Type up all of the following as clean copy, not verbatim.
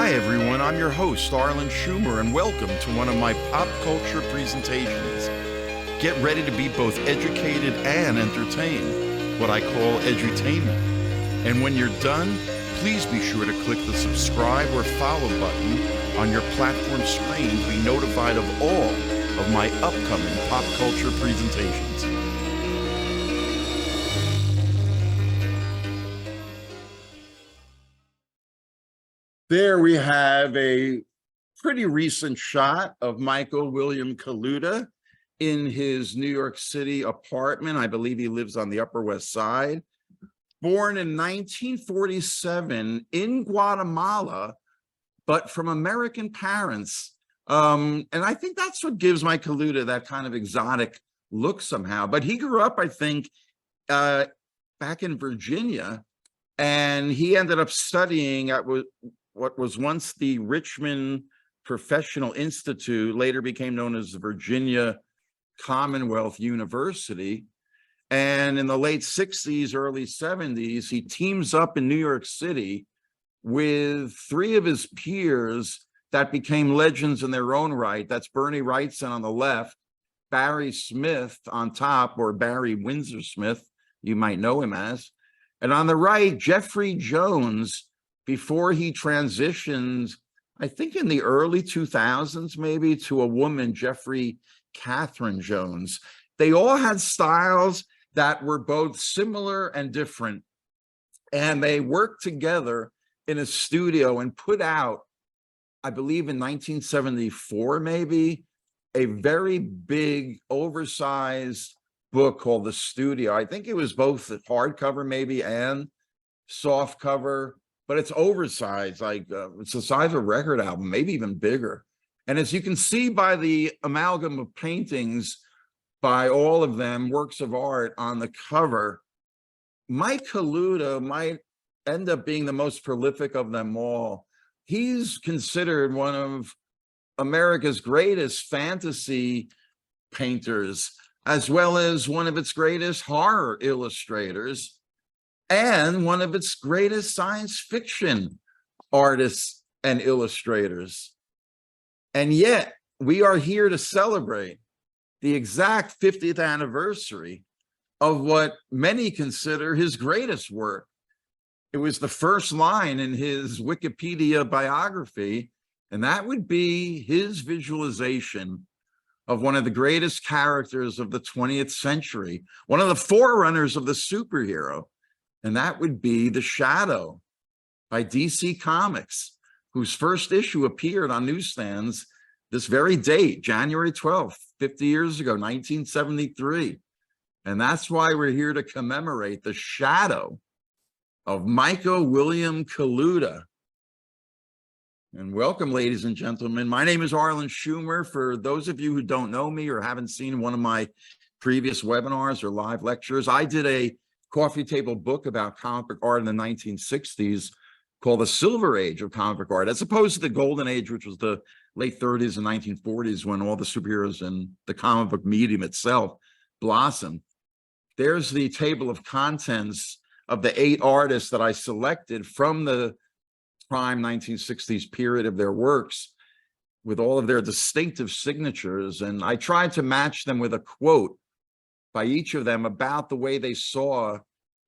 Hi everyone, I'm your host, Arlen Schumer, and welcome to one of my pop culture presentations. Get ready to be both educated and entertained, what I call edutainment. And when you're done, please be sure to click the subscribe or follow button on your platform screen to be notified of all of my upcoming pop culture presentations. There we have a pretty recent shot of Michael William Kaluta in his New York City apartment. I believe he lives on the Upper West Side. Born in 1947 in Guatemala, but from American parents. And I think that's what gives Mike Kaluta that kind of exotic look somehow. But he grew up, I think, back in Virginia, and he ended up studying at what was once the Richmond Professional Institute, later became known as the Virginia Commonwealth University. And in the late 60s, early 70s, he teams up in New York City with three of his peers that became legends in their own right. That's Bernie Wrightson on the left, Barry Smith on top, or Barry Windsor Smith, you might know him as. And on the right, Jeffrey Jones, before he transitioned, I think in the early 2000s, maybe, to a woman, Jeffrey Catherine Jones. They all had styles that were both similar and different. And they worked together in a studio and put out, I believe in 1974, maybe, a very big, oversized book called The Studio. I think it was both the hardcover maybe and soft cover, but it's oversized, like it's the size of a record album, maybe even bigger. And as you can see by the amalgam of paintings by all of them, works of art on the cover, Mike Kaluta might end up being the most prolific of them all. He's considered one of America's greatest fantasy painters, as well as one of its greatest horror illustrators, and one of its greatest science fiction artists and illustrators. And yet, we are here to celebrate the exact 50th anniversary of what many consider his greatest work. It was the first line in his Wikipedia biography, and that would be his visualization of one of the greatest characters of the 20th century, one of the forerunners of the superhero, and that would be The Shadow by DC Comics, whose first issue appeared on newsstands this very date, January 12th, 50 years ago, 1973. And that's why we're here to commemorate the shadow of Michael William Kaluta. And welcome, ladies and gentlemen. My name is Arlen Schumer. For those of you who don't know me or haven't seen one of my previous webinars or live lectures, I did a coffee table book about comic book art in the 1960s called The Silver Age of Comic Book Art, as opposed to the Golden Age, which was the late 30s and 1940s, when all the superheroes and the comic book medium itself blossomed. There's the table of contents of the 8 artists that I selected from the prime 1960s period of their works, with all of their distinctive signatures. And I tried to match them with a quote by each of them about the way they saw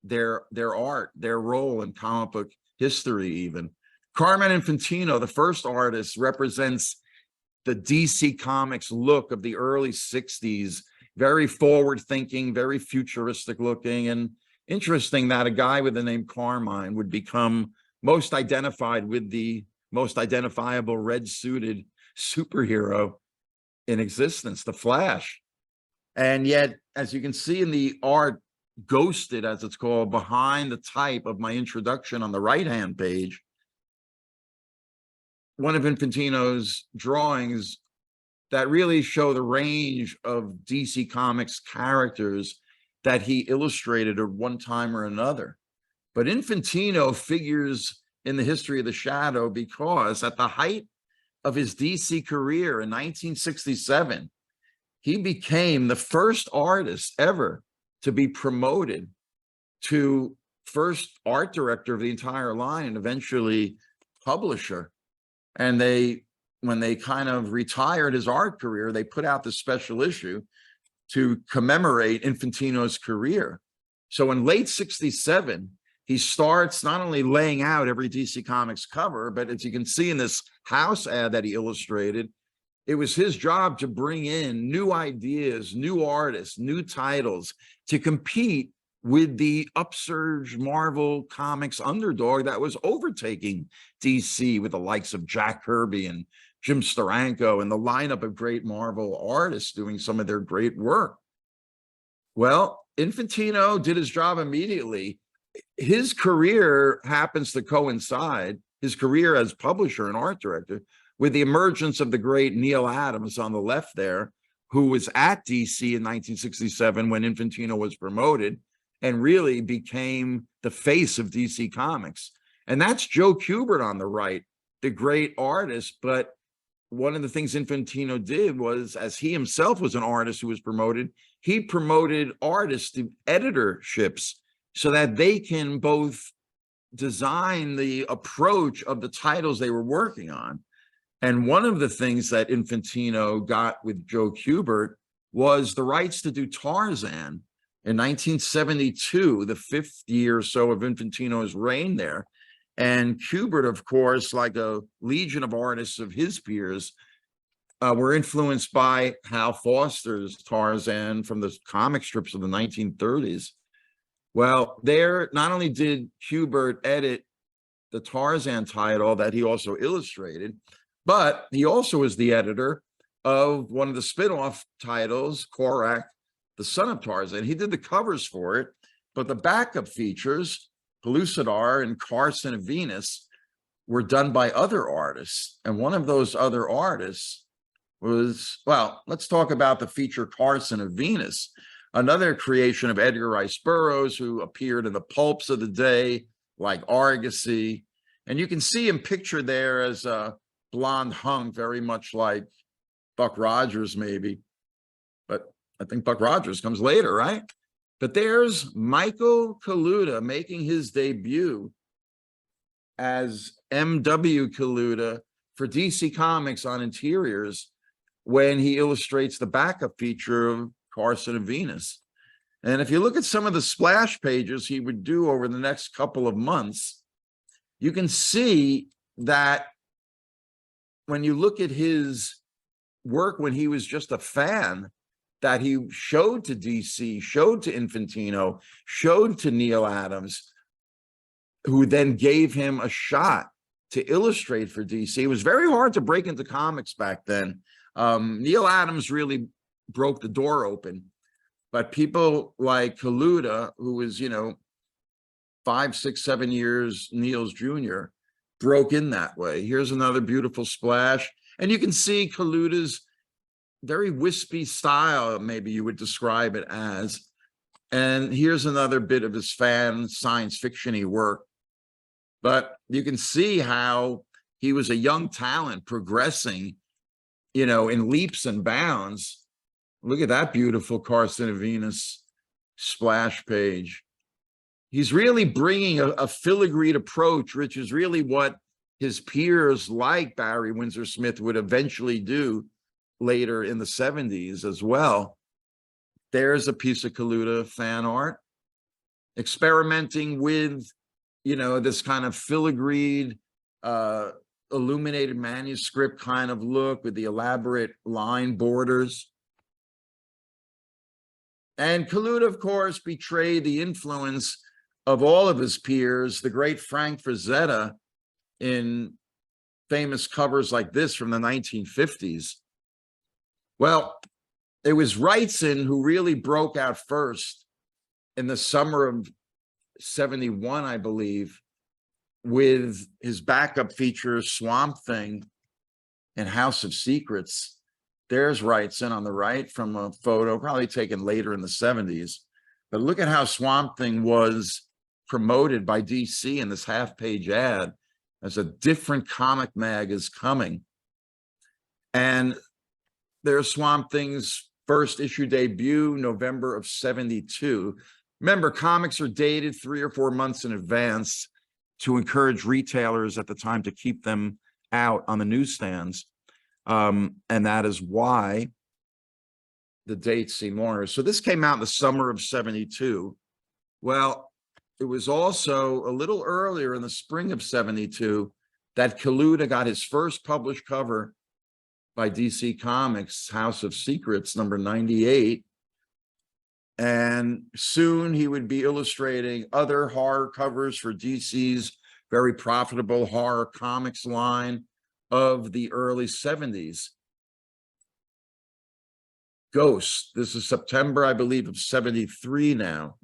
their art, their role in comic book history even. Carmine Infantino, the first artist, represents the DC Comics look of the early 60s, very forward-thinking, very futuristic looking, and interesting that a guy with the name Carmine would become most identified with the most identifiable red-suited superhero in existence, the Flash. And yet, as you can see in the art, ghosted, as it's called, behind the type of my introduction on the right-hand page, one of Infantino's drawings that really show the range of DC Comics characters that he illustrated at one time or another. But Infantino figures in the history of the Shadow because at the height of his DC career in 1967, he became the first artist ever to be promoted to first art director of the entire line and eventually publisher. And when they kind of retired his art career, they put out this special issue to commemorate Infantino's career. So in late 67, he starts not only laying out every DC Comics cover, but as you can see in this house ad that he illustrated, it was his job to bring in new ideas, new artists, new titles to compete with the upsurge Marvel Comics underdog that was overtaking DC with the likes of Jack Kirby and Jim Steranko and the lineup of great Marvel artists doing some of their great work. Well, Infantino did his job immediately. His career happens to coincide, his career as publisher and art director, with the emergence of the great Neil Adams on the left there, who was at DC in 1967 when Infantino was promoted and really became the face of DC Comics. And that's Joe Kubert on the right, the great artist. But one of the things Infantino did was, as he himself was an artist who was promoted, he promoted artists to editorships so that they can both design the approach of the titles they were working on. And one of the things that Infantino got with Joe Kubert was the rights to do Tarzan in 1972, the 5th year or so of Infantino's reign there. And Kubert, of course, like a legion of artists of his peers, were influenced by Hal Foster's Tarzan from the comic strips of the 1930s. Well, there, not only did Kubert edit the Tarzan title that he also illustrated, but he also was the editor of one of the spin-off titles, Korak, the Son of Tarzan. He did the covers for it, but the backup features, Pellucidar and Carson of Venus, were done by other artists. And one of those other artists was, well, let's talk about the feature Carson of Venus, another creation of Edgar Rice Burroughs, who appeared in the pulps of the day, like Argosy. And you can see him pictured there as a blonde hunk, very much like Buck Rogers, maybe. But I think Buck Rogers comes later, right? But there's Michael Kaluta making his debut as M.W. Kaluta for DC Comics on interiors when he illustrates the backup feature of Carson of Venus. And if you look at some of the splash pages he would do over the next couple of months, you can see that when you look at his work when he was just a fan, that he showed to DC, showed to Infantino, showed to Neil Adams, who then gave him a shot to illustrate for DC. It was very hard to break into comics back then. Neil Adams really broke the door open, but people like Kaluta, who was, 5, 6, 7 years Neil's junior, broke in that way. Here's another beautiful splash. And you can see Kaluta's very wispy style, maybe you would describe it as. And here's another bit of his fan science fiction-y work. But you can see how he was a young talent progressing, in leaps and bounds. Look at that beautiful Carson of Venus splash page. He's really bringing a filigreed approach, which is really what his peers like Barry Windsor Smith would eventually do later in the 70s as well. There's a piece of Kaluta fan art, experimenting with, this kind of filigreed, illuminated manuscript kind of look with the elaborate line borders. And Kaluta, of course, betrayed the influence of all of his peers, the great Frank Frazetta, in famous covers like this from the 1950s. Well, it was Wrightson who really broke out first in the summer of 71, I believe, with his backup feature Swamp Thing and House of Secrets. There's Wrightson on the right from a photo probably taken later in the 70s. But look at how Swamp Thing was promoted by DC in this half-page ad as a different comic mag is coming. And there's Swamp Thing's first issue debut, November of 72. Remember, comics are dated 3 or 4 months in advance to encourage retailers at the time to keep them out on the newsstands. And that is why the dates seem longer. So this came out in the summer of 72. Well, it was also a little earlier in the spring of 72 that Kaluta got his first published cover by DC Comics, House of Secrets, number 98. And soon he would be illustrating other horror covers for DC's very profitable horror comics line of the early 70s. Ghost, this is September, I believe, of 73 now.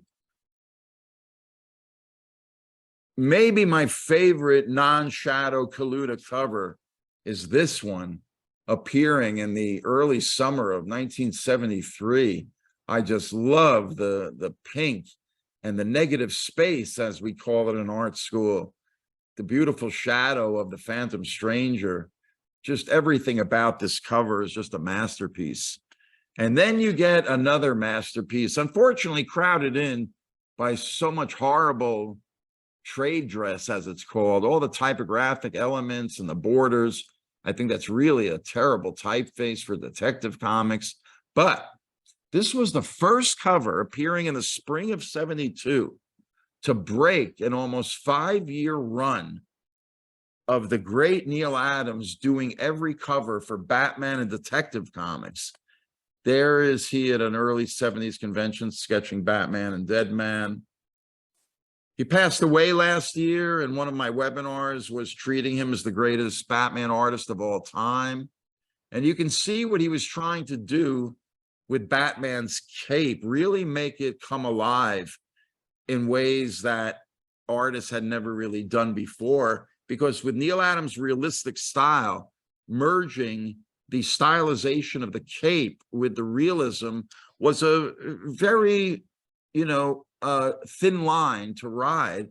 Maybe my favorite non-SHADOW-KALUTA cover is this one, appearing in the early summer of 1973. I just love the pink and the negative space, as we call it in art school, the beautiful shadow of the Phantom Stranger. Just everything about this cover is just a masterpiece. And then you get another masterpiece, unfortunately crowded in by so much horrible trade dress, as it's called, all the typographic elements and the borders. I think that's really a terrible typeface for Detective Comics. But this was the first cover appearing in the spring of 72 to break an almost 5-year run of the great Neal Adams doing every cover for Batman and Detective Comics. There is he at an early 70s convention sketching Batman and Deadman. He passed away last year, and one of my webinars was treating him as the greatest Batman artist of all time. And you can see what he was trying to do with Batman's cape, really make it come alive in ways that artists had never really done before. Because with Neal Adams' realistic style, merging the stylization of the cape with the realism was a very, thin line to ride.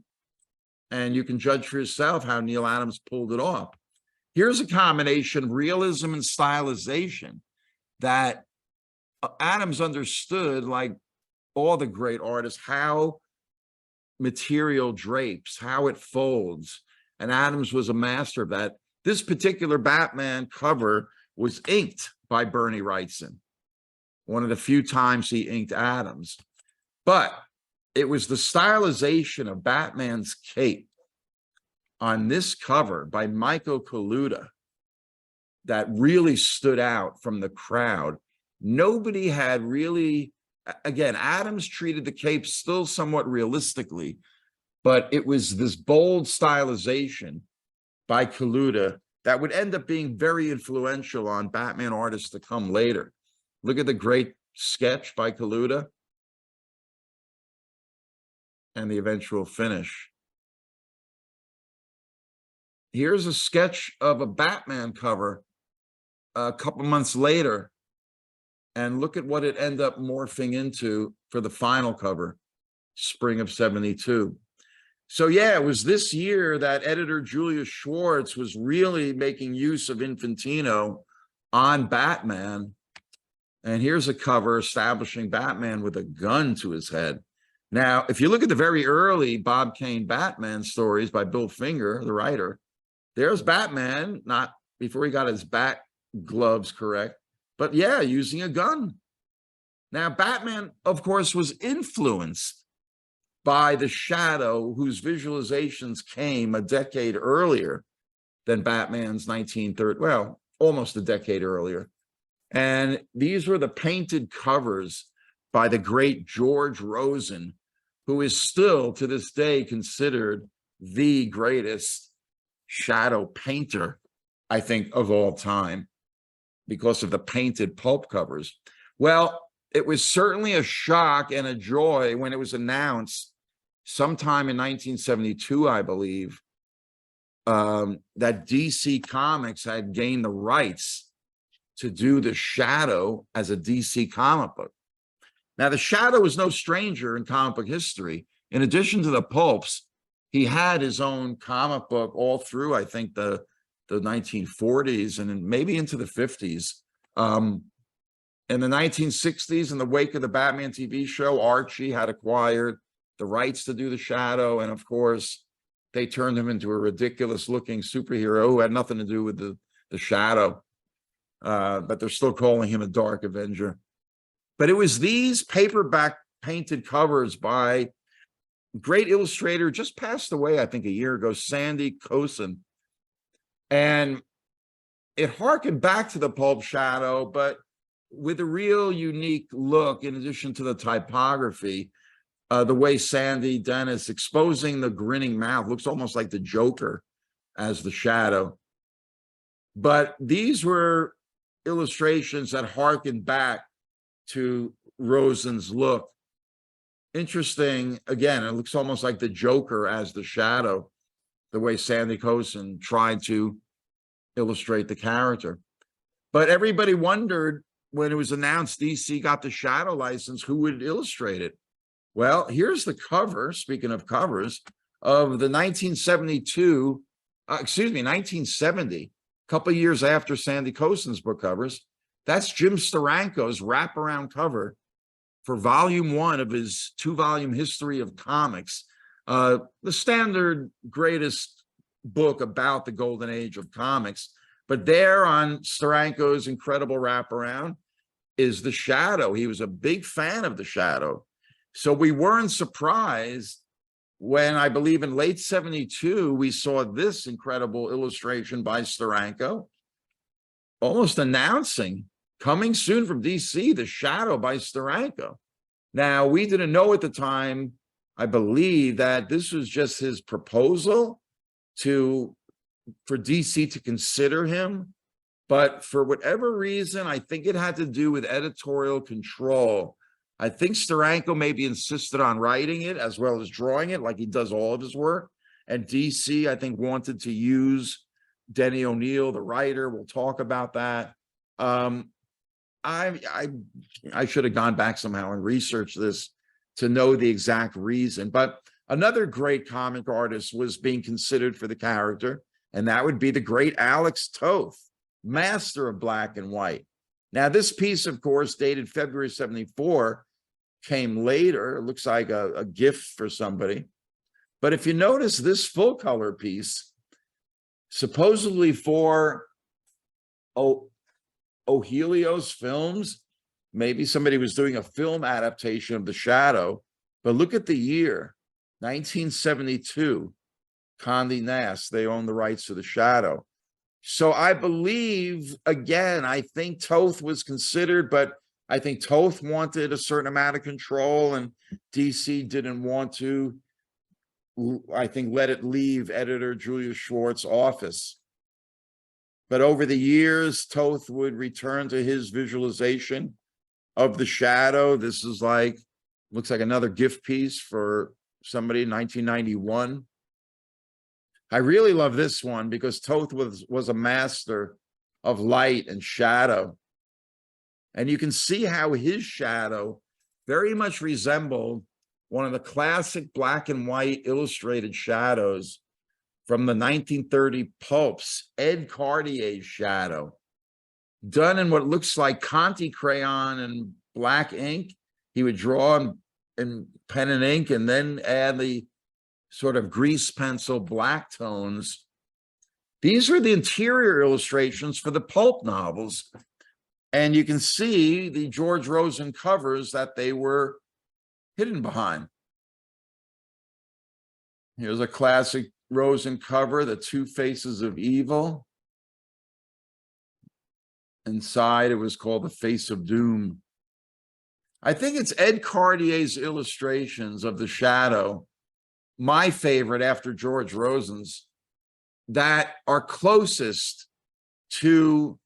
And you can judge for yourself how Neal Adams pulled it off. Here's a combination of realism and stylization that Adams understood, like all the great artists, how material drapes, how it folds. And Adams was a master of that. This particular Batman cover was inked by Bernie Wrightson, one of the few times he inked Adams. But it was the stylization of Batman's cape on this cover by Michael Kaluta that really stood out from the crowd. Nobody had really, again, Adams treated the cape still somewhat realistically, but it was this bold stylization by Kaluta that would end up being very influential on Batman artists to come later. Look at the great sketch by Kaluta and the eventual finish. Here's a sketch of a Batman cover a couple months later, and look at what it ended up morphing into for the final cover, spring of 72. So yeah, it was this year that editor Julius Schwartz was really making use of Infantino on Batman. And here's a cover establishing Batman with a gun to his head. Now, if you look at the very early Bob Kane Batman stories by Bill Finger, the writer, there's Batman, not before he got his bat gloves correct, but yeah, using a gun. Now, Batman, of course, was influenced by the Shadow, whose visualizations came a decade earlier than Batman's 1930, well, almost a decade earlier. And these were the painted covers by the great George Rosen, who is still to this day considered the greatest shadow painter, I think, of all time, because of the painted pulp covers. Well, it was certainly a shock and a joy when it was announced sometime in 1972, I believe, that DC Comics had gained the rights to do the Shadow as a DC comic book. Now, the Shadow was no stranger in comic book history. In addition to the pulps, he had his own comic book all through, I think, the 1940s and maybe into the 50s. In the 1960s, in the wake of the Batman TV show, Archie had acquired the rights to do the Shadow. And of course, they turned him into a ridiculous looking superhero who had nothing to do with the Shadow. But they're still calling him a Dark Avenger. But it was these paperback painted covers by great illustrator, just passed away, I think, a year ago, Sandy Kosen. And it harkened back to the pulp Shadow, but with a real unique look, in addition to the typography, the way Sandy Dennis exposing the grinning mouth, looks almost like the Joker as the Shadow. But these were illustrations that harkened back to Rosen's look. Interesting, again, it looks almost like the Joker as the Shadow, the way Sandy Kosen tried to illustrate the character. But everybody wondered when it was announced DC got the Shadow license, who would illustrate it? Well, here's the cover, speaking of covers, of the 1970, a couple of years after Sandy Kosen's book covers. That's Jim Steranko's wraparound cover for volume 1 of his 2-volume history of comics, the standard greatest book about the golden age of comics. But there on Steranko's incredible wraparound is the Shadow. He was a big fan of the Shadow. So we weren't surprised when, I believe in late 72, we saw this incredible illustration by Steranko, almost announcing, coming soon from DC, the Shadow by Steranko. Now, we didn't know at the time, I believe, that this was just his proposal for DC to consider him. But for whatever reason, I think it had to do with editorial control. I think Steranko maybe insisted on writing it as well as drawing it, like he does all of his work. And DC, I think, wanted to use Denny O'Neil, the writer. We'll talk about that. I should have gone back somehow and researched this to know the exact reason. But another great comic artist was being considered for the character, and that would be the great Alex Toth, master of black and white. Now, this piece, of course, dated February 74, came later. It looks like a gift for somebody. But if you notice this full color piece, supposedly for O'Helios Films, maybe somebody was doing a film adaptation of The Shadow, but look at the year, 1972, Condé Nast, they own the rights to The Shadow. So I believe, again, I think Toth was considered, but I think Toth wanted a certain amount of control and DC didn't want to, I think, let it leave editor Julius Schwartz's office. But over the years, Toth would return to his visualization of the Shadow. This is like, looks like another gift piece for somebody in 1991. I really love this one because Toth was a master of light and shadow. And you can see how his shadow very much resembled one of the classic black and white illustrated shadows from the 1930 pulps, Ed Cardier's Shadow, done in what looks like Conti crayon and black ink. He would draw in pen and ink and then add the sort of grease pencil black tones. These were the interior illustrations for the pulp novels. And you can see the George Rosen covers that they were hidden behind. Here's a classic Rosen cover, The Two Faces of Evil. Inside, it was called The Face of Doom. I think it's Ed Cardier's illustrations of the Shadow, my favorite after George Rosen's, that are closest to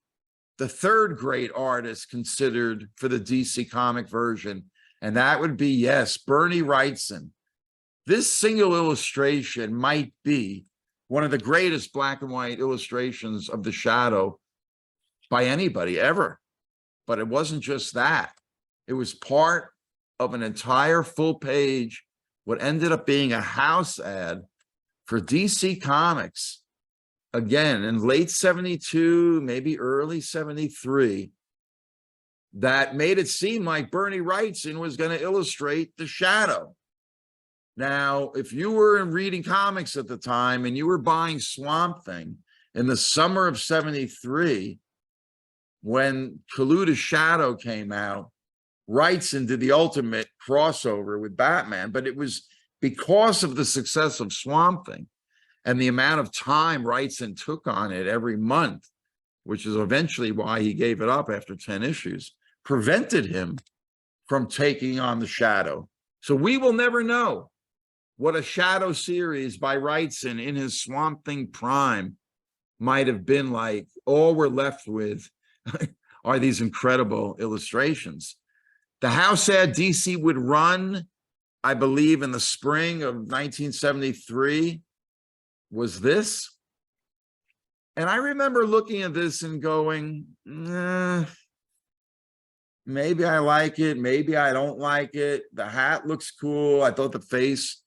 the third great artist considered for the DC comic version, and that would be, yes, Bernie Wrightson. This single illustration might be one of the greatest black and white illustrations of the Shadow by anybody ever. But it wasn't just that. It was part of an entire full page, what ended up being a house ad for DC Comics. Again, in late 72, maybe early 73, that made it seem like Bernie Wrightson was going to illustrate the Shadow. Now, if you were reading comics at the time and you were buying Swamp Thing in the summer of '73, when Kaluta's Shadow came out, Wrightson did the ultimate crossover with Batman, but it was because of the success of Swamp Thing and the amount of time Wrightson took on it every month, which is eventually why he gave it up after 10 issues, prevented him from taking on the Shadow. So we will never know what a Shadow series by Wrightson in his Swamp Thing prime might have been like. All we're left with are these incredible illustrations. The house ad DC would run, I believe, in the spring of 1973 was this. And I remember looking at this and going, maybe I like it, maybe I don't like it. The hat looks cool. I thought the face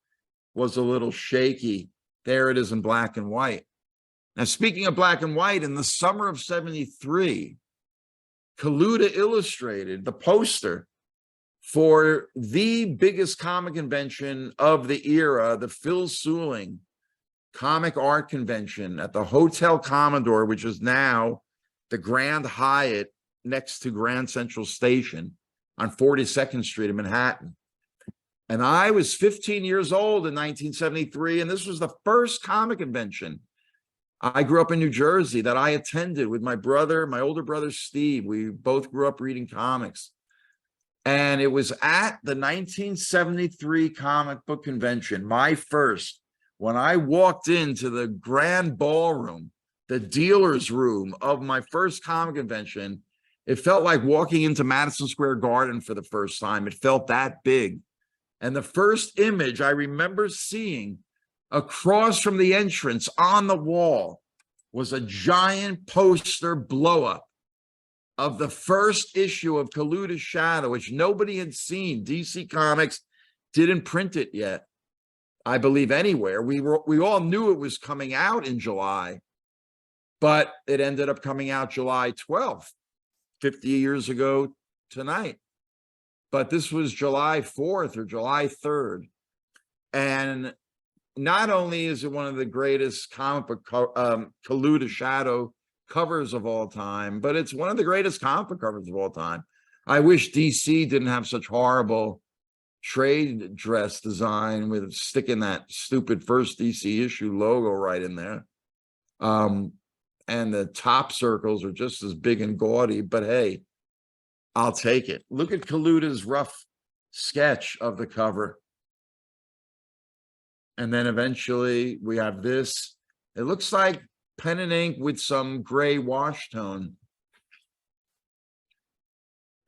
was a little shaky. There it is in black and white. Now, speaking of black and white, in the summer of '73, Kaluta illustrated the poster for the biggest comic convention of the era, the Phil Suling Comic Art Convention at the Hotel Commodore, which is now the Grand Hyatt next to Grand Central Station on 42nd Street in Manhattan. And I was 15 years old in 1973, and this was the first comic convention. I grew up in New Jersey that I attended with my brother, my older brother, Steve. We both grew up reading comics. And it was at the 1973 comic book convention, my first, when I walked into the grand ballroom, the dealer's room of my first comic convention. It felt like walking into Madison Square Garden for the first time. It felt that big. And the first image I remember seeing across from the entrance on the wall was a giant poster blow-up of the first issue of Kaluta's Shadow, which nobody had seen. DC Comics didn't print it yet, I believe, anywhere. We all knew it was coming out in July, but it ended up coming out July 12th, 50 years ago tonight. But this was July 4th or July 3rd. And not only is it one of the greatest comic book Kaluta Shadow covers of all time, but it's one of the greatest comic book covers of all time. I wish DC didn't have such horrible trade dress design with sticking that stupid first DC issue logo right in there. And the top circles are just as big and gaudy, but hey, I'll take it. Look at Kaluta's rough sketch of the cover. And then eventually we have this. It looks like pen and ink with some gray wash tone.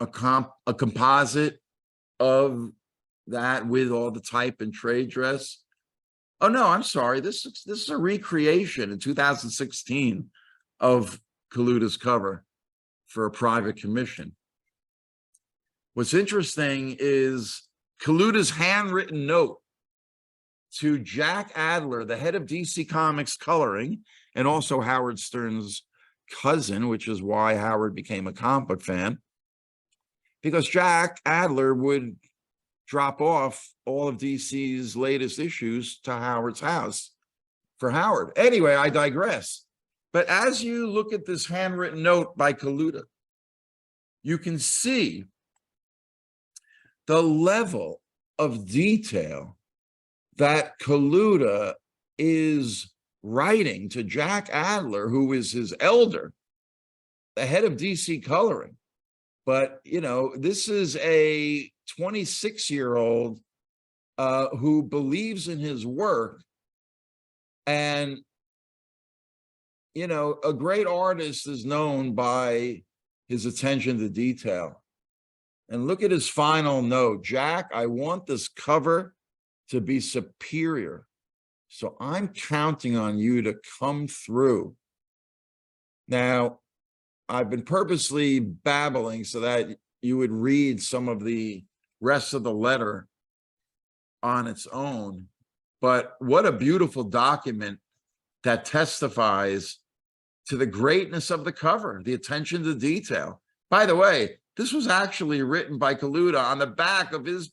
A composite of that with all the type and trade dress. Oh no, I'm sorry. This is a recreation in 2016 of Kaluta's cover for a private commission. What's interesting is Kaluta's handwritten note to Jack Adler, the head of DC Comics coloring, and also Howard Stern's cousin, which is why Howard became a comic book fan, because Jack Adler would drop off all of DC's latest issues to Howard's house for Howard. Anyway, I digress. But as you look at this handwritten note by Kaluta, you can see the level of detail that Kaluta is writing to Jack Adler, who is his elder, the head of DC coloring. But, you know, this is a 26-year-old who believes in his work. And, you know, a great artist is known by his attention to detail. And look at his final note. Jack, I want this cover to be superior. So I'm counting on you to come through. Now, I've been purposely babbling so that you would read some of the rest of the letter on its own. But what a beautiful document that testifies to the greatness of the cover, the attention to detail. By the way, this was actually written by Kaluta on the back of his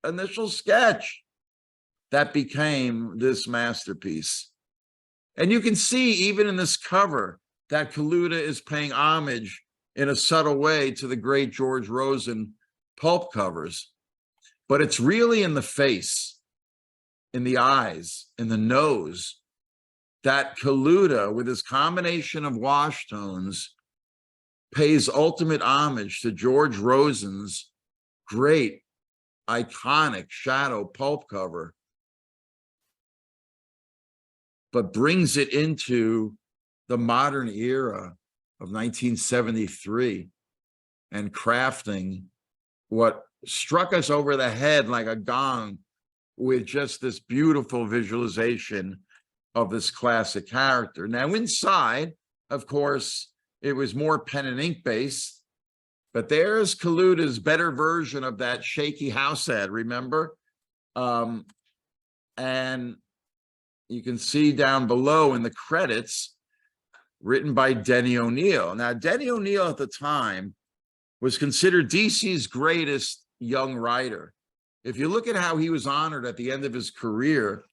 initial sketch. that became this masterpiece. And you can see even in this cover that Kaluta is paying homage in a subtle way to the great George Rosen pulp covers. But it's really in the face, in the eyes, in the nose, that Kaluta, with his combination of wash tones, pays ultimate homage to George Rosen's great, iconic shadow pulp cover, but brings it into the modern era of 1973 and crafting what struck us over the head like a gong with just this beautiful visualization of this classic character. Now inside, of course, it was more pen and ink based, but there's Kaluta's better version of that shaky house ad, remember? And you can see down below in the credits, written by Denny O'Neil. Now, Denny O'Neil at the time was considered DC's greatest young writer. If you look at how he was honored at the end of his career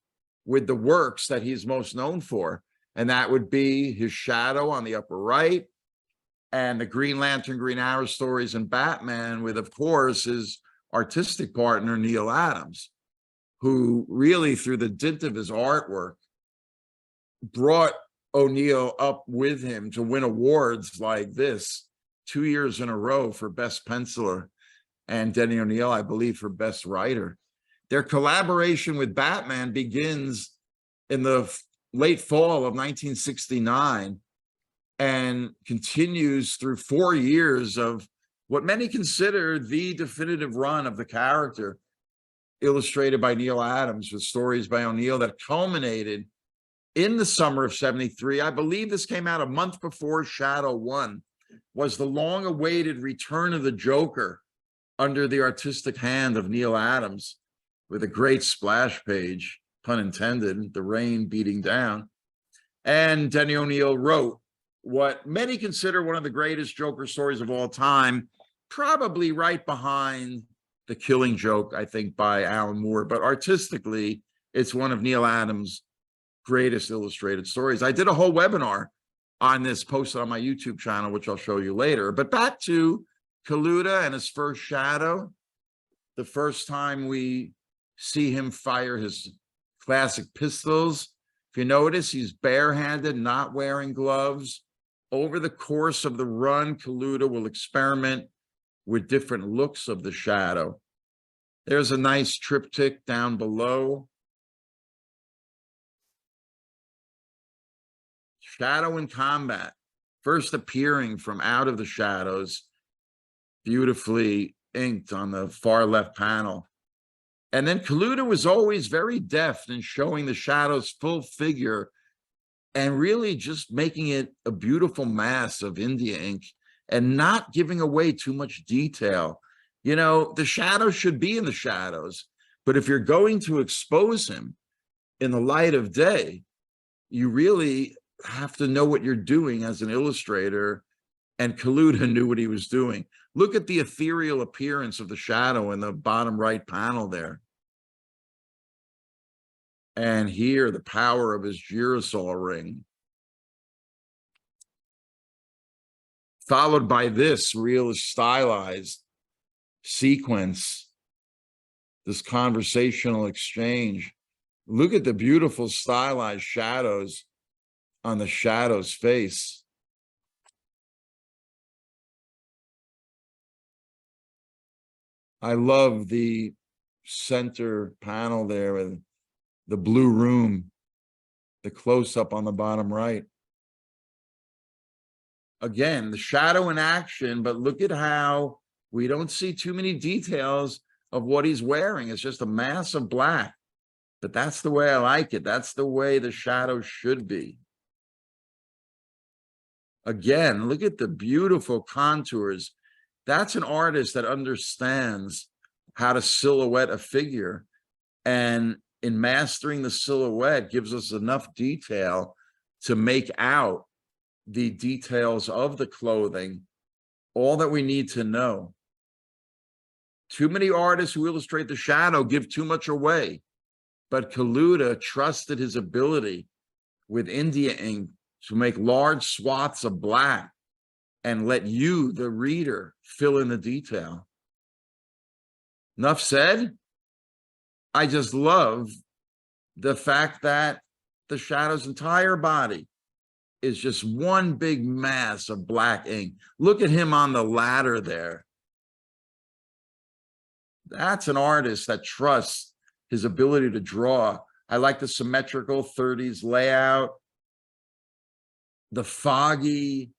with the works that he's most known for, and that would be his Shadow on the upper right, and the Green Lantern, Green Arrow stories, and Batman with, of course, his artistic partner, Neil Adams, who really, through the dint of his artwork, brought O'Neil up with him to win awards like this 2 years in a row for Best Penciler, and Denny O'Neil, I believe, for Best Writer. Their collaboration with Batman begins in the late fall of 1969 and continues through 4 years of what many consider the definitive run of the character, illustrated by Neil Adams with stories by O'Neil that culminated in the summer of '73. I believe this came out a month before Shadow 1, was the long-awaited return of the Joker under the artistic hand of Neil Adams, with a great splash page, pun intended, the rain beating down. And Denny O'Neil wrote what many consider one of the greatest Joker stories of all time, probably right behind The Killing Joke, I think, by Alan Moore. But artistically, it's one of Neil Adams' greatest illustrated stories. I did a whole webinar on this, posted on my YouTube channel, which I'll show you later. But back to Kaluta and his first Shadow, the first time we see him fire his classic pistols. If you notice, he's barehanded, not wearing gloves. Over the course of the run, Kaluta will experiment with different looks of the Shadow. There's a nice triptych down below. Shadow in combat, first appearing from out of the shadows, beautifully inked on the far left panel. And then Kaluta was always very deft in showing the Shadow's full figure and really just making it a beautiful mass of India ink and not giving away too much detail. You know, the Shadow should be in the shadows, but if you're going to expose him in the light of day, you really have to know what you're doing as an illustrator, and Kaluta knew what he was doing. Look at the ethereal appearance of the Shadow in the bottom right panel there. And here, the power of his girasol ring. Followed by this real stylized sequence, this conversational exchange. Look at the beautiful stylized shadows on the Shadow's face. I love the center panel there with the blue room, the close-up on the bottom right. Again, the Shadow in action, but look at how we don't see too many details of what he's wearing. It's just a mass of black, but that's the way I like it. That's the way the Shadow should be. Again, look at the beautiful contours. That's an artist that understands how to silhouette a figure, and in mastering the silhouette gives us enough detail to make out the details of the clothing, all that we need to know. Too many artists who illustrate the Shadow give too much away. but Kaluta trusted his ability with India ink to make large swaths of black and let you, the reader, fill in the detail. Enough said. I just love the fact that the Shadow's entire body is just one big mass of black ink. Look at him on the ladder there. That's an artist that trusts his ability to draw. I like the symmetrical 30s layout, the foggy,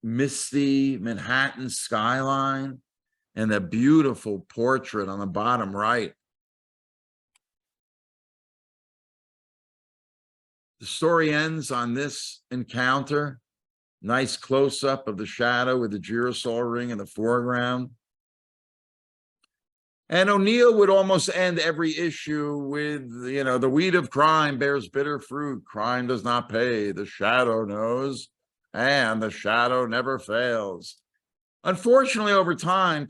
misty Manhattan skyline, and the beautiful portrait on the bottom right. The story ends on this encounter. Nice close-up of the shadow with the girasol ring in the foreground. And O'Neill would almost end every issue with, you know, the weed of crime bears bitter fruit. Crime does not pay. The shadow knows, and the shadow never fails. Unfortunately, over time,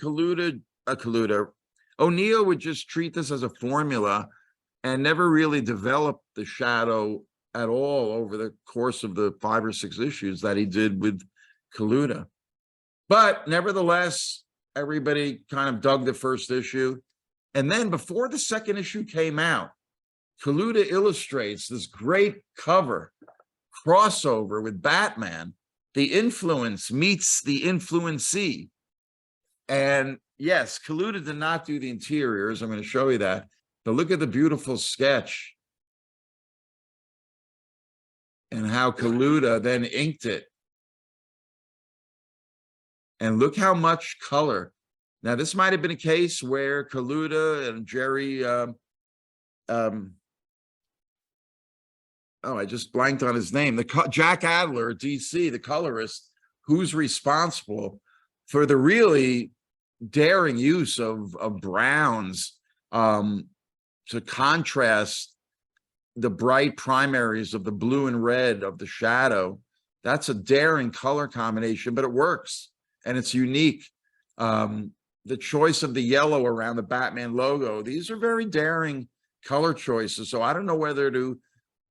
O'Neill would just treat this as a formula and never really develop the shadow at all over the course of the 5 or 6 issues that he did with Kaluta. But nevertheless, everybody kind of dug the first issue. And then before the second issue came out, Kaluta illustrates this great cover crossover with Batman. The influence meets the influencee. And yes, Kaluta did not do the interiors. I'm going to show you that. But look at the beautiful sketch and how Kaluta then inked it. And look how much color. Now, this might have been a case where Kaluta and Jerry, I just blanked on his name, Jack Adler, DC, the colorist, who's responsible for the really daring use of browns to contrast the bright primaries of the blue and red of the shadow. That's a daring color combination, but it works and it's unique. The choice of the yellow around the Batman logo, these are very daring color choices. So I don't know whether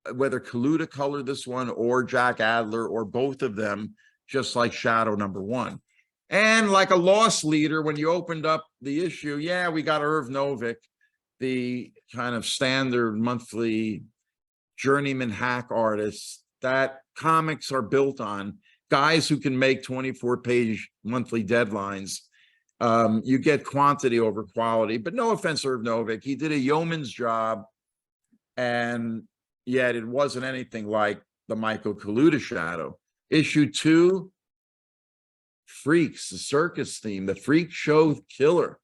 Kaluta colored this one or Jack Adler or both of them, just like Shadow #1. And like a loss leader, when you opened up the issue, yeah, we got Irv Novick, the kind of standard monthly journeyman hack artist that comics are built on, guys who can make 24-page monthly deadlines. You get quantity over quality, but no offense, Irv Novick, he did a yeoman's job, and yet it wasn't anything like the Michael Kaluta Shadow. Issue 2, Freaks, the circus theme, the Freak Show Killer.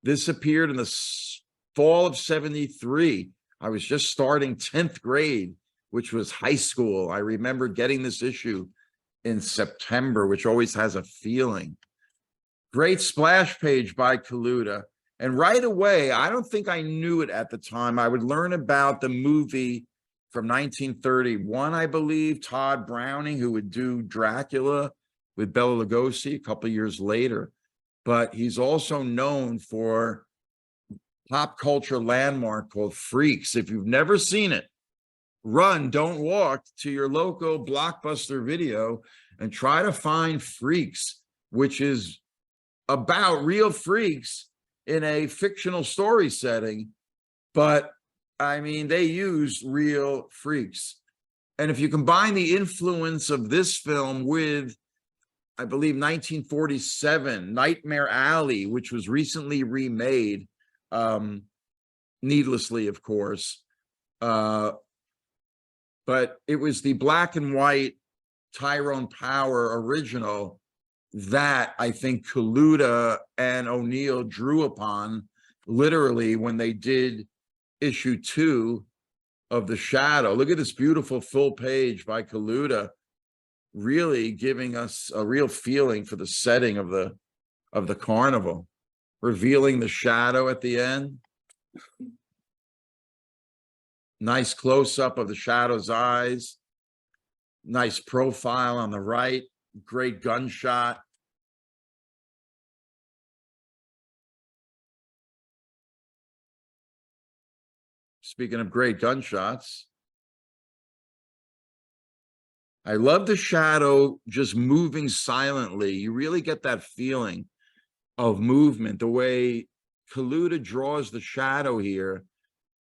This appeared in the fall of '73. I was just starting 10th grade, which was high school. I remember getting this issue in September, which always has a feeling. Great splash page by Kaluta. And right away, I don't think I knew it at the time. I would learn about the movie from 1931, I believe, Todd Browning, who would do Dracula with Bela Lugosi a couple of years later. But he's also known for pop culture landmark called Freaks. If you've never seen it, run, don't walk to your local Blockbuster Video and try to find Freaks, which is about real freaks in a fictional story setting. But I mean, they use real freaks. And if you combine the influence of this film with, I believe, 1947, Nightmare Alley, which was recently remade, needlessly, of course. But it was the black and white Tyrone Power original that I think Kaluta and O'Neill drew upon literally when they did issue 2 of The Shadow. Look at this beautiful full page by Kaluta, really giving us a real feeling for the setting of the carnival, revealing the shadow at the end. Nice close-up of the shadow's eyes. Nice profile on the right. Great gunshot. Speaking of great gunshots. I love the shadow just moving silently. You really get that feeling of movement, the way Kaluta draws the shadow here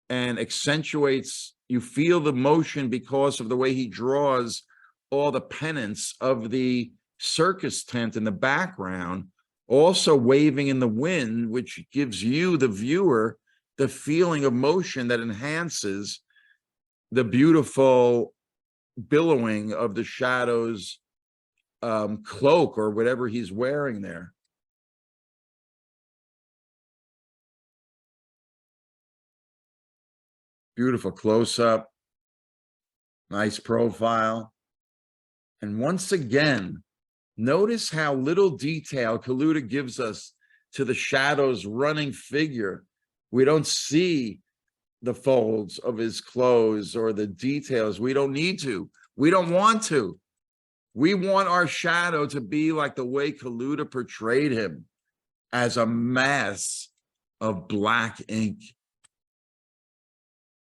and accentuates, you feel the motion because of the way he draws all the pennants of the circus tent in the background, also waving in the wind, which gives you, the viewer, the feeling of motion that enhances the beautiful billowing of the shadow's cloak or whatever he's wearing there. Beautiful close-up, nice profile. And once again, notice how little detail Kaluta gives us to the shadow's running figure. We don't see the folds of his clothes or the details. We don't need to. We don't want to. We want our shadow to be like the way Kaluta portrayed him, as a mass of black ink.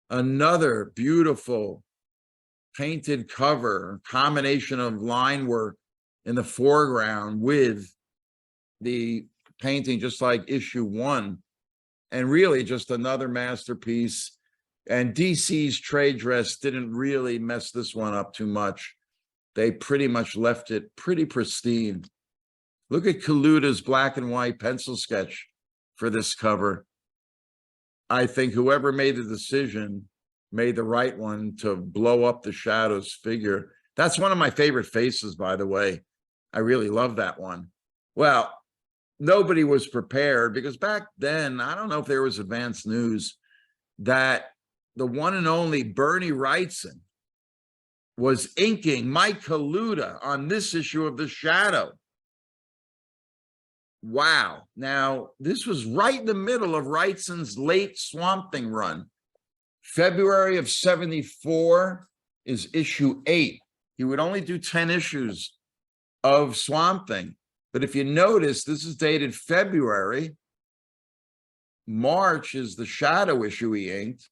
Another beautiful painted cover, combination of line work in the foreground with the painting, just like issue 1, and really just another masterpiece. And DC's trade dress didn't really mess this one up too much. They pretty much left it pretty pristine. Look at Kaluta's black and white pencil sketch for this cover. I think whoever made the decision made the right one to blow up the shadow's figure. That's one of my favorite faces, by the way. I really love that one. Well, nobody was prepared, because back then, I don't know if there was advanced news, that the one and only Bernie Wrightson was inking Mike Kaluta on this issue of The Shadow. Wow. Now, this was right in the middle of Wrightson's late Swamp Thing run. February of '74 is issue 8. He would only do 10 issues of Swamp Thing. But if you notice, this is dated February. March is the Shadow issue he inked.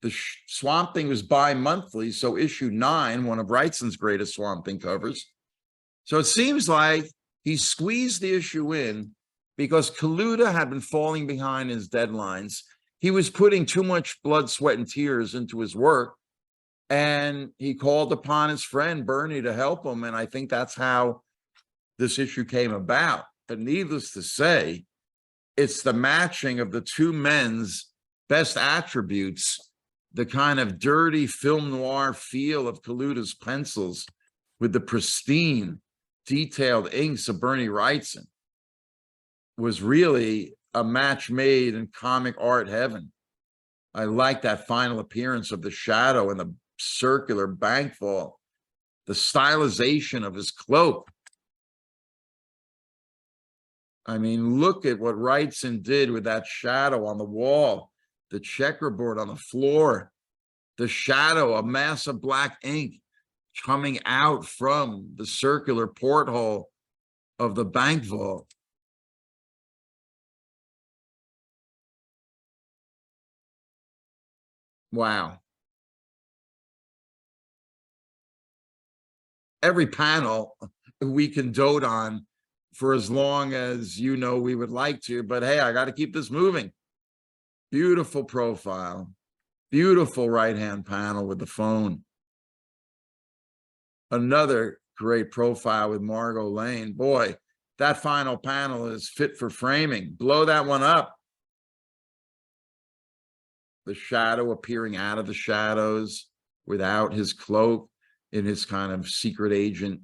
The Swamp Thing was bi-monthly, so issue 9, one of Wrightson's greatest Swamp Thing covers. So it seems like he squeezed the issue in because Kaluta had been falling behind his deadlines. He was putting too much blood, sweat, and tears into his work, and he called upon his friend Bernie to help him, and I think that's how this issue came about. But needless to say, it's the matching of the two men's best attributes, the kind of dirty film noir feel of Kaluta's pencils with the pristine, detailed inks of Bernie Wrightson, was really a match made in comic art heaven. I like that final appearance of the shadow and the circular bank vault, the stylization of his cloak. I mean, look at what Wrightson did with that shadow on the wall, the checkerboard on the floor, the shadow, a mass of black ink coming out from the circular porthole of the bank vault. Wow. Every panel we can dote on for as long as we would like to, but hey, I got to keep this moving. Beautiful profile, beautiful right-hand panel with the phone. Another great profile with Margot Lane. Boy, that final panel is fit for framing. Blow that one up. The shadow appearing out of the shadows without his cloak, in his kind of secret agent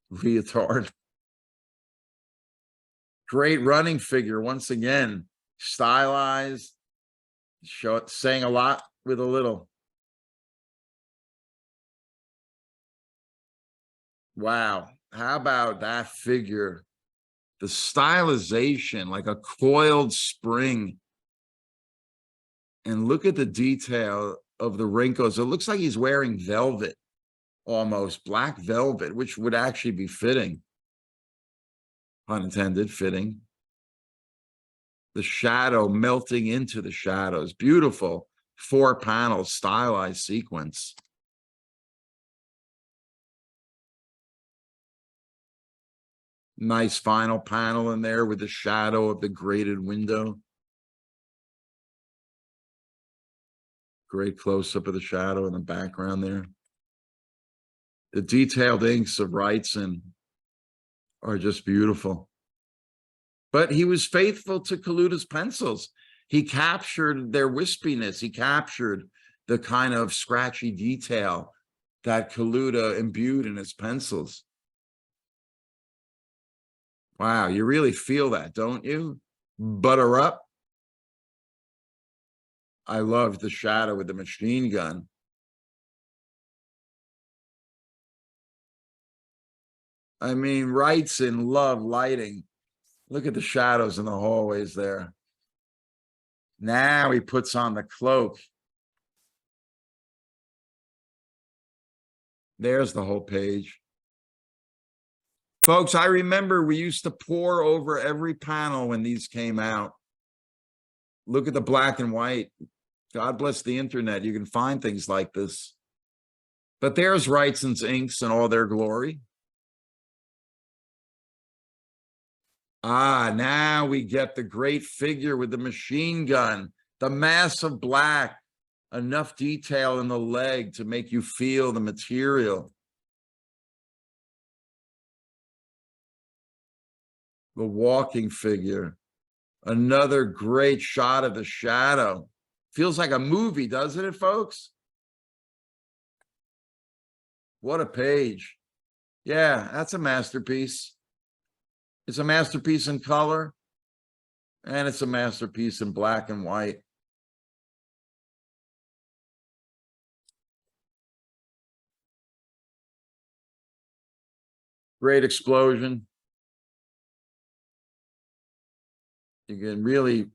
leotard. Great running figure, once again, stylized, saying a lot with a little. Wow, how about that figure? The stylization, like a coiled spring. And look at the detail of the wrinkles. It looks like he's wearing velvet, almost black velvet, which would actually be fitting. Pun intended, fitting. The shadow melting into the shadows. Beautiful. 4-panel stylized sequence. Nice final panel in there with the shadow of the grated window. Great close-up of the shadow in the background there. The detailed inks of Wrightson are just beautiful. But he was faithful to Kaluta's pencils. He captured their wispiness. He captured the kind of scratchy detail that Kaluta imbued in his pencils. Wow, you really feel that, don't you? Butter up. I love the shadow with the machine gun. I mean, Wrightson loved lighting. Look at the shadows in the hallways there. Now he puts on the cloak. There's the whole page. Folks, I remember we used to pore over every panel when these came out. Look at the black and white. God bless the internet. You can find things like this. But there's Wrightson's inks in all their glory. Ah, now we get the great figure with the machine gun, the mass of black, enough detail in the leg to make you feel the material. The walking figure, another great shot of the shadow. Feels like a movie, doesn't it, folks? What a page. Yeah, that's a masterpiece. It's a masterpiece in color, and it's a masterpiece in black and white. Great explosion. You can really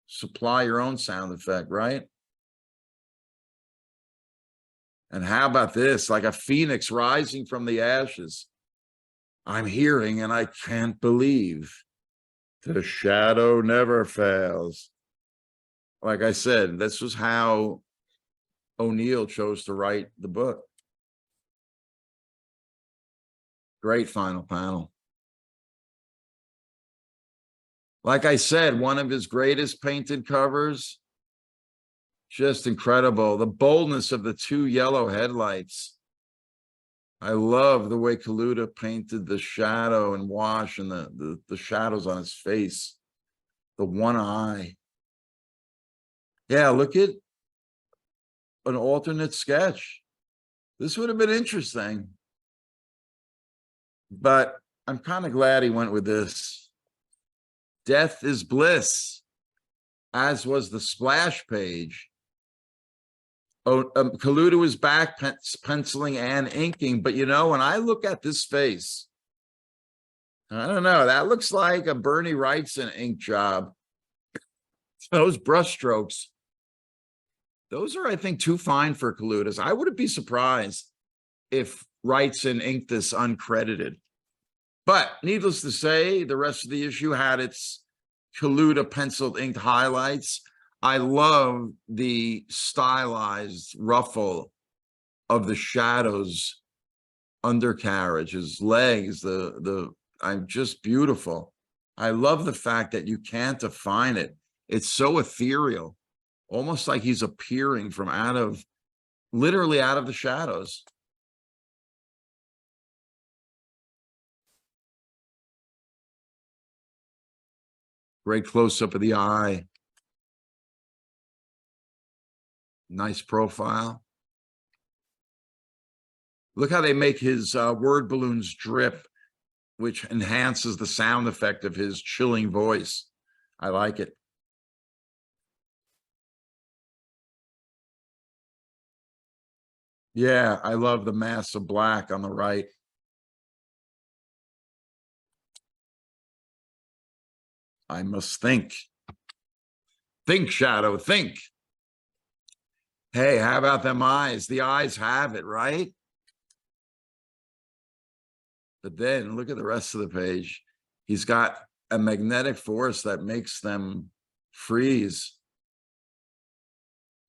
supply your own sound effect, right? And how about this? Like a phoenix rising from the ashes. I'm hearing and I can't believe. The shadow never fails. Like I said, this was how O'Neill chose to write the book. Great final panel. Like I said, one of his greatest painted covers. Just incredible. The boldness of the 2 yellow headlights. I love the way Kaluta painted the shadow and wash and the shadows on his face. The one eye. Yeah, look at an alternate sketch. This would have been interesting. But I'm kind of glad he went with this. Death is bliss, as was the splash page. Kaluta was back penciling and inking, but you know, when I look at this face, I don't know, that looks like a Bernie Wrightson ink job. Those brush strokes, those are, I think, too fine for Kaluta's. I wouldn't be surprised if Wrightson inked this uncredited. But needless to say, the rest of the issue had its Kaluta penciled inked highlights. I love the stylized ruffle of the shadows undercarriage, his legs, I'm just beautiful. I love the fact that you can't define it. It's so ethereal, almost like he's appearing from literally out of the shadows. Great close-up of the eye. Nice profile. Look how they make his word balloons drip, which enhances the sound effect of his chilling voice. I like it. Yeah, I love the mass of black on the right. I must think. Think, Shadow, think. Hey, how about them eyes? The eyes have it, right? But then look at the rest of the page. He's got a magnetic force that makes them freeze.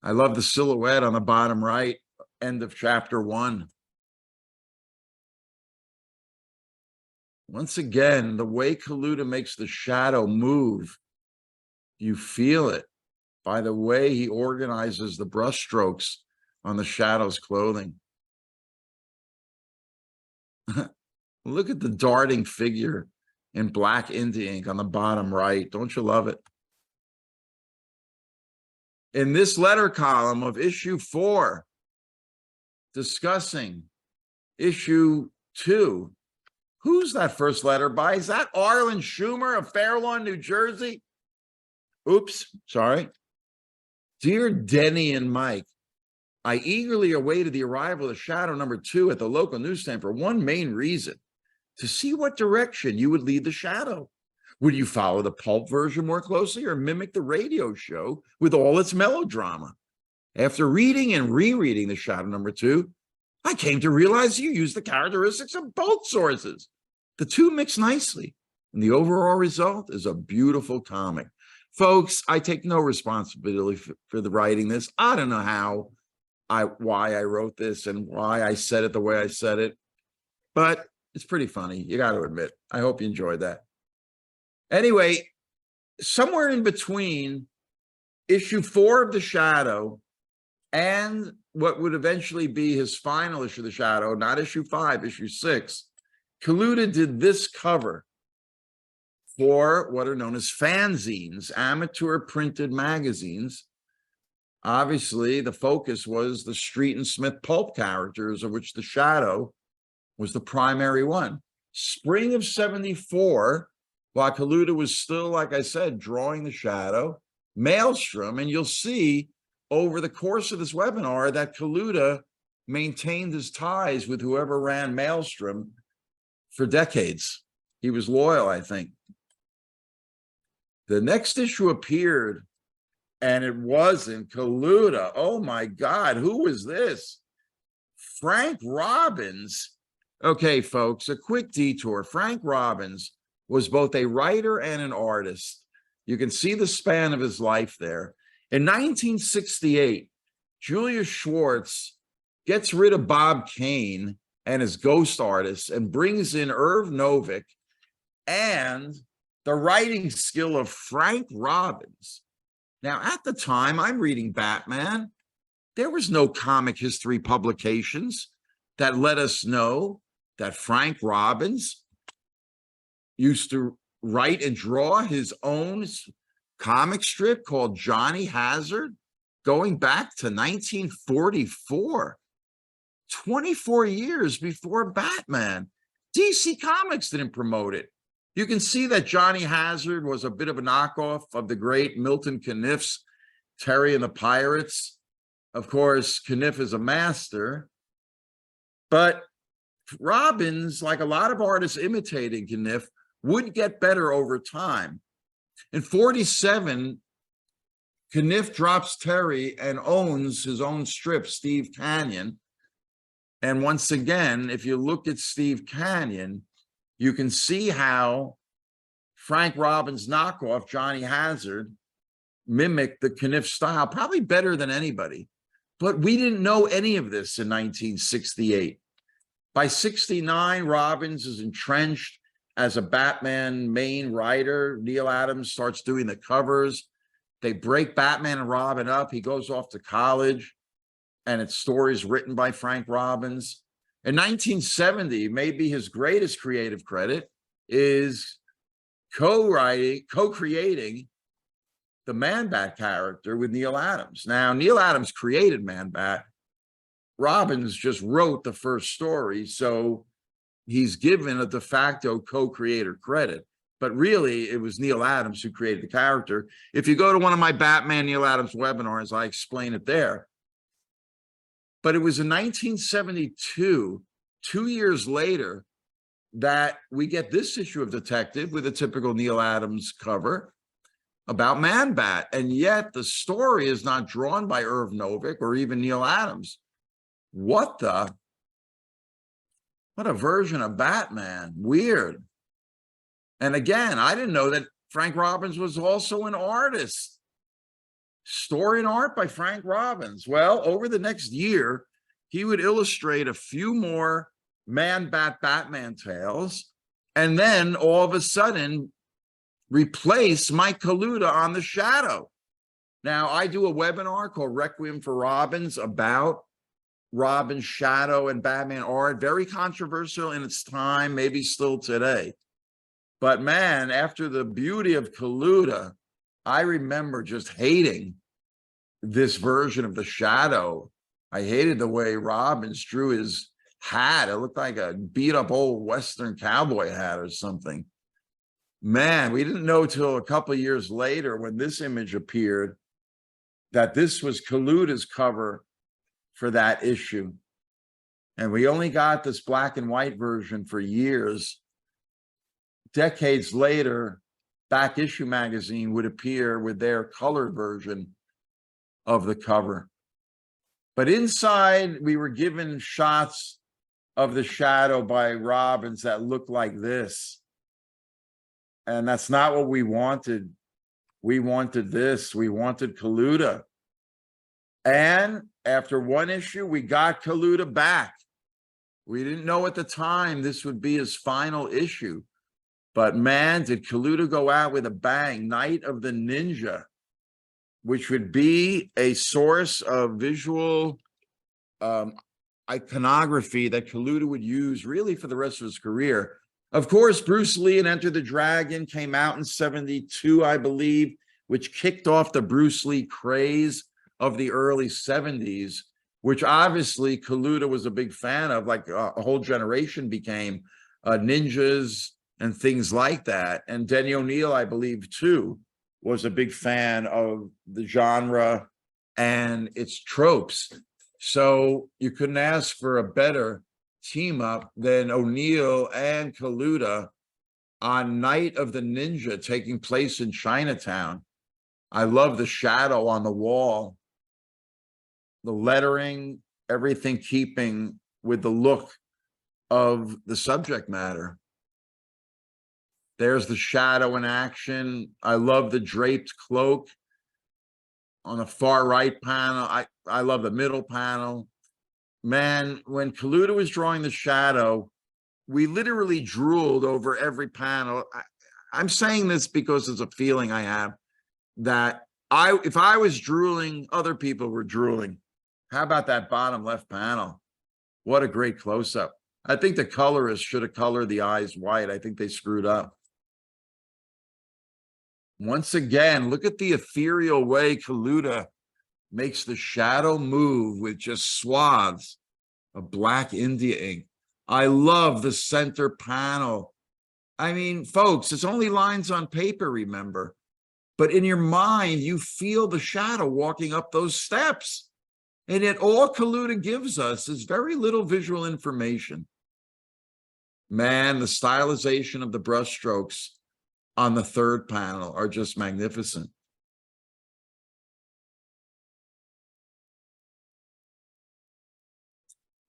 I love the silhouette on the bottom right, end of chapter 1. Once again, the way Kaluta makes the shadow move, you feel it by the way he organizes the brushstrokes on the shadow's clothing. Look at the darting figure in black India ink on the bottom right. Don't you love it? In this letter column of issue 4, discussing issue 2, who's that first letter by? Is that Arlen Schumer of Fair Lawn, New Jersey? Oops, sorry. Dear Denny and Mike, I eagerly awaited the arrival of Shadow number 2 at the local newsstand for one main reason: to see what direction you would lead the Shadow. Would you follow the pulp version more closely or mimic the radio show with all its melodrama? After reading and rereading the Shadow number 2, I came to realize you use the characteristics of both sources. The two mix nicely, and the overall result is a beautiful comic. Folks, I take no responsibility for the writing this. I don't know why I wrote this and why I said it the way I said it, but it's pretty funny. You got to admit. I hope you enjoyed that. Anyway, somewhere in between issue 4 of The Shadow and what would eventually be his final issue of The Shadow, not issue 5, issue 6, Kaluta did this cover for what are known as fanzines, amateur printed magazines. Obviously, the focus was the Street and Smith pulp characters, of which The Shadow was the primary one. Spring of '74, while Kaluta was still, like I said, drawing The Shadow, Maelstrom, and you'll see over the course of this webinar that Kaluta maintained his ties with whoever ran Maelstrom for decades. He was loyal, I think. The next issue appeared, and it wasn't Kaluta. Oh my God, who was this? Frank Robbins. Okay, folks, a quick detour. Frank Robbins was both a writer and an artist. You can see the span of his life there. In 1968, Julius Schwartz gets rid of Bob Kane and his ghost artists and brings in Irv Novick and the writing skill of Frank Robbins. Now, at the time, I'm reading Batman. There was no comic history publications that let us know that Frank Robbins used to write and draw his own comic strip called Johnny Hazard, going back to 1944, 24 years before Batman. DC Comics didn't promote it. You can see that Johnny Hazard was a bit of a knockoff of the great Milton Caniff's Terry and the Pirates. Of course, Caniff is a master, but Robbins, like a lot of artists imitating Caniff, would get better over time. In '47, Caniff drops Terry and owns his own strip, Steve Canyon. And once again, if you look at Steve Canyon, you can see how Frank Robbins' knockoff, Johnny Hazard, mimicked the Caniff style, probably better than anybody. But we didn't know any of this in 1968. By '69, Robbins is entrenched as a Batman main writer. Neil Adams starts doing the covers. They break Batman and Robin up. He goes off to college, and it's stories written by Frank Robbins. In 1970, maybe his greatest creative credit is co-creating the Man-Bat character with Neil Adams. Now, Neil Adams created Man-Bat. Robbins just wrote the first story, so he's given a de facto co-creator credit. But really, it was Neil Adams who created the character. If you go to one of my Batman Neil Adams webinars, I explain it there. But it was in 1972, 2 years later, that we get this issue of Detective with a typical Neil Adams cover about Man-Bat. And yet the story is not drawn by Irv Novick or even Neil Adams. What a version of Batman. Weird. And again, I didn't know that Frank Robbins was also an artist. Story and art by Frank Robbins. Well, over the next year, he would illustrate a few more Man-Bat Batman tales, and then all of a sudden replace Mike Kaluta on the Shadow. Now, I do a webinar called Requiem for Robbins about Robbins' Shadow and Batman art. Very controversial in its time, maybe still today. But man, after the beauty of Kaluta, I remember just hating this version of the Shadow. I hated the way Robbins drew his hat. It looked like a beat up old Western cowboy hat or something. Man, we didn't know till a couple of years later when this image appeared that this was Kaluta's cover for that issue. And we only got this black and white version for years. Decades later, Back Issue magazine would appear with their colored version of the cover. But inside, we were given shots of the Shadow by Robbins that looked like this. And that's not what we wanted. We wanted this. We wanted Kaluta. And after one issue, we got Kaluta back. We didn't know at the time this would be his final issue. But man, did Kaluta go out with a bang. Night of the Ninja, which would be a source of visual iconography that Kaluta would use really for the rest of his career. Of course, Bruce Lee and Enter the Dragon came out in '72, I believe, which kicked off the Bruce Lee craze of the early '70s, which obviously Kaluta was a big fan of, like a whole generation became ninjas and things like that. And Denny O'Neil, I believe, too, was a big fan of the genre and its tropes. So you couldn't ask for a better team up than O'Neil and Kaluta on Night of the Ninja taking place in Chinatown. I love the shadow on the wall, the lettering, everything keeping with the look of the subject matter. There's the shadow in action. I love the draped cloak on the far right panel. I love the middle panel. Man, when Kaluta was drawing the Shadow, we literally drooled over every panel. I'm saying this because it's a feeling I have that if I was drooling, other people were drooling. How about that bottom left panel? What a great close-up. I think the colorist should have colored the eyes white. I think they screwed up. Once again, look at the ethereal way Kaluta makes the Shadow move with just swaths of black India ink. I love the center panel. I mean, folks, it's only lines on paper, remember, but in your mind, you feel the Shadow walking up those steps. And yet all Kaluta gives us is very little visual information. Man, the stylization of the brushstrokes on the third panel are just magnificent.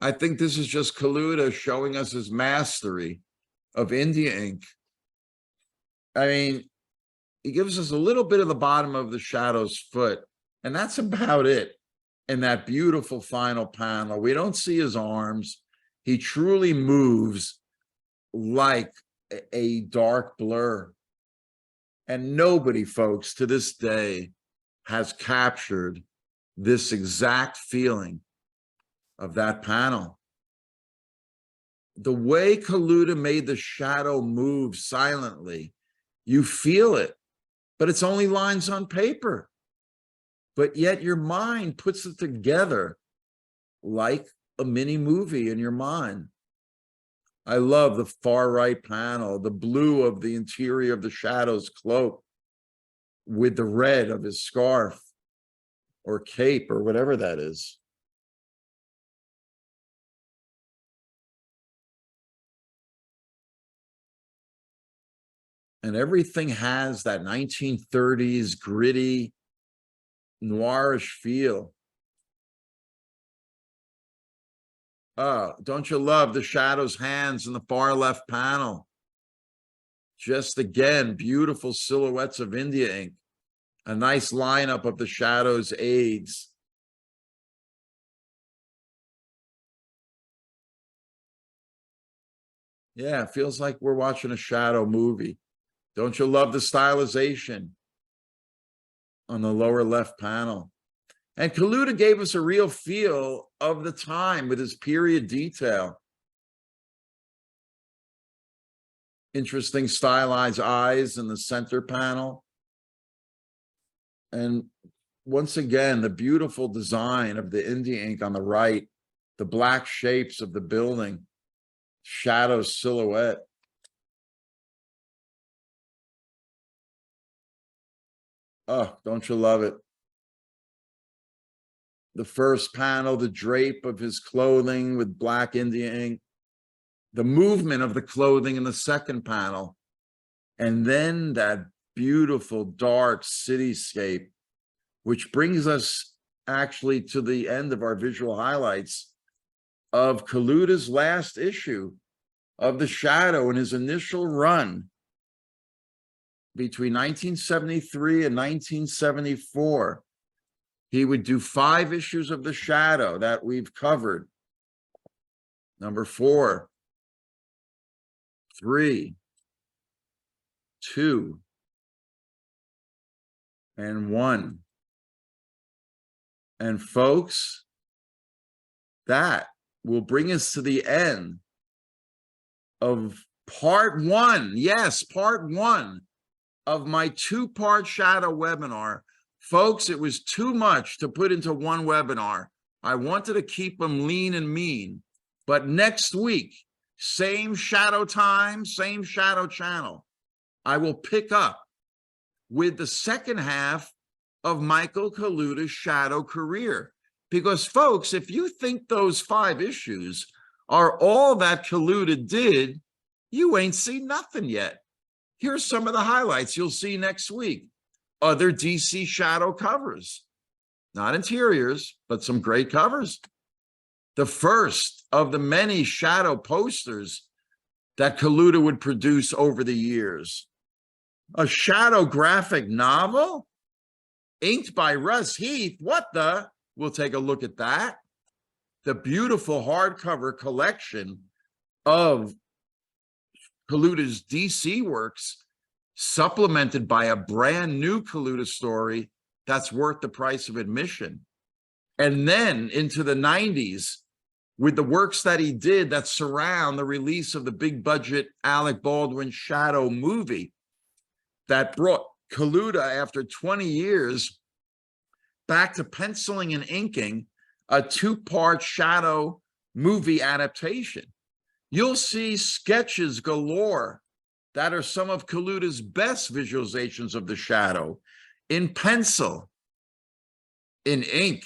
I think this is just Kaluta showing us his mastery of India ink. I mean, he gives us a little bit of the bottom of the Shadow's foot, and that's about it in that beautiful final panel. We don't see his arms. He truly moves like a dark blur. And nobody, folks, to this day has captured this exact feeling of that panel. The way Kaluta made the Shadow move silently, you feel it, but it's only lines on paper. But yet your mind puts it together like a mini movie in your mind. I love the far right panel, the blue of the interior of the Shadow's cloak with the red of his scarf or cape or whatever that is. And everything has that 1930s gritty, noirish feel. Oh, don't you love the Shadow's hands in the far left panel? Just again, beautiful silhouettes of India ink. A nice lineup of the Shadow's aids. Yeah, it feels like we're watching a Shadow movie. Don't you love the stylization on the lower left panel? And Kaluta gave us a real feel of the time with his period detail. Interesting stylized eyes in the center panel. And once again, the beautiful design of the India ink on the right, the black shapes of the building, shadow silhouette. Oh, don't you love it? The first panel, the drape of his clothing with black India ink, the movement of the clothing in the second panel, and then that beautiful dark cityscape, which brings us actually to the end of our visual highlights of Kaluta's last issue of the Shadow in his initial run between 1973 and 1974. He would do 5 issues of the Shadow that we've covered. Number 4, 3, 2, and 1. And folks, that will bring us to the end of part 1. Yes, part 1 of my 2-part Shadow webinar. Folks, it was too much to put into one webinar. I wanted to keep them lean and mean. But next week, same Shadow time, same Shadow channel, I will pick up with the second half of Michael Kaluta's Shadow career. Because folks, if you think those 5 issues are all that Kaluta did, you ain't seen nothing yet. Here's some of the highlights you'll see next week. Other DC Shadow covers, not interiors, but some great covers. The first of the many Shadow posters that Kaluta would produce over the years. A Shadow graphic novel inked by Russ Heath. What the? We'll take a look at that. The beautiful hardcover collection of Kaluta's DC works, supplemented by a brand new Kaluta story that's worth the price of admission. And then into the 90s with the works that he did that surround the release of the big budget Alec Baldwin Shadow movie that brought Kaluta, after 20 years, back to penciling and inking a 2-part Shadow movie adaptation. You'll see sketches galore that are some of Kaluta's best visualizations of the Shadow in pencil, in ink,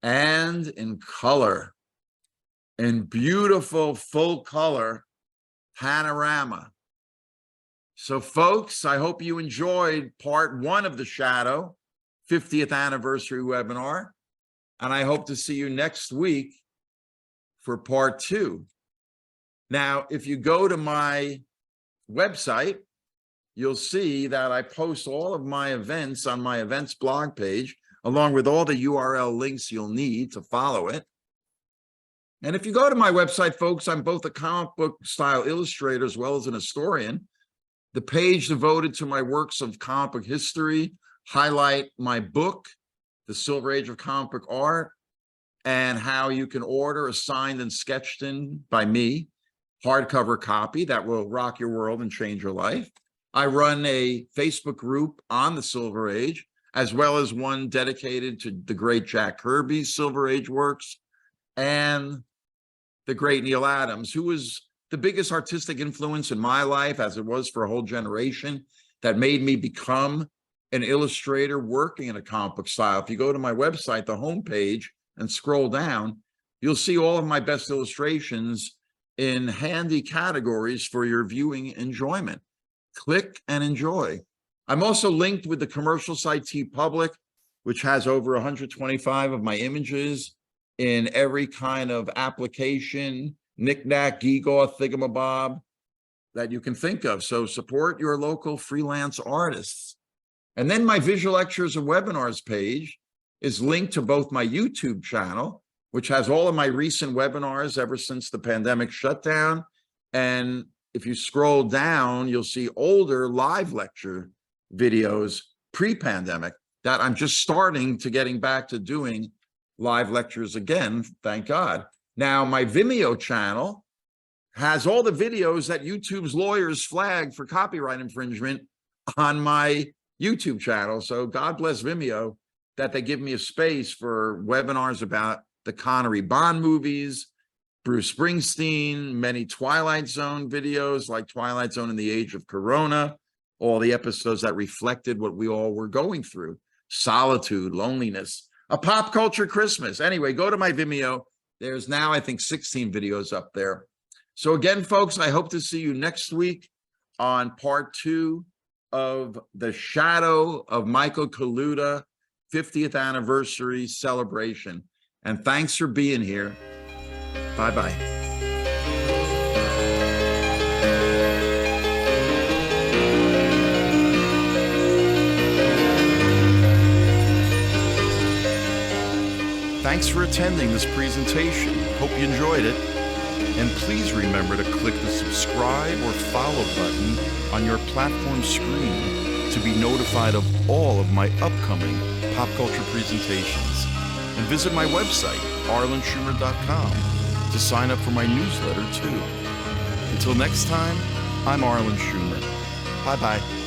and in color, in beautiful full color panorama. So folks, I hope you enjoyed part 1 of the Shadow 50th anniversary webinar, and I hope to see you next week for part 2. Now, if you go to my website, you'll see that I post all of my events on my events blog page, along with all the URL links you'll need to follow it. And if you go to my website, folks, I'm both a comic book style illustrator as well as an historian. The page devoted to my works of comic book history highlight my book, The Silver Age of Comic Book Art, and how you can order a signed and sketched in by me hardcover copy that will rock your world and change your life. I run a Facebook group on the Silver Age, as well as one dedicated to the great Jack Kirby's Silver Age works and the great Neil Adams, who was the biggest artistic influence in my life, as it was for a whole generation, that made me become an illustrator working in a comic book style. If you go to my website, the homepage, and scroll down, you'll see all of my best illustrations in handy categories for your viewing enjoyment. Click and enjoy. I'm also linked with the commercial site TeePublic, which has over 125 of my images in every kind of application, knick-knack, gewgaw, thingamabob that you can think of. So support your local freelance artists. And then my visual lectures and webinars page is linked to both my YouTube channel, which has all of my recent webinars ever since the pandemic shutdown. And if you scroll down, you'll see older live lecture videos pre-pandemic that I'm just starting to getting back to doing live lectures again, thank God. Now, my Vimeo channel has all the videos that YouTube's lawyers flagged for copyright infringement on my YouTube channel. So God bless Vimeo that they give me a space for webinars about the Connery Bond movies, Bruce Springsteen, many Twilight Zone videos like Twilight Zone in the Age of Corona, all the episodes that reflected what we all were going through, solitude, loneliness, a pop culture Christmas. Anyway, go to my Vimeo. There's now, I think, 16 videos up there. So again, folks, I hope to see you next week on part 2 of the Shadow of Michael Kaluta 50th anniversary celebration. And thanks for being here. Bye-bye. Thanks for attending this presentation. Hope you enjoyed it. And please remember to click the subscribe or follow button on your platform screen to be notified of all of my upcoming pop culture presentations. And visit my website, arlenschumer.com, to sign up for my newsletter too. Until next time, I'm Arlen Schumer. Bye-bye.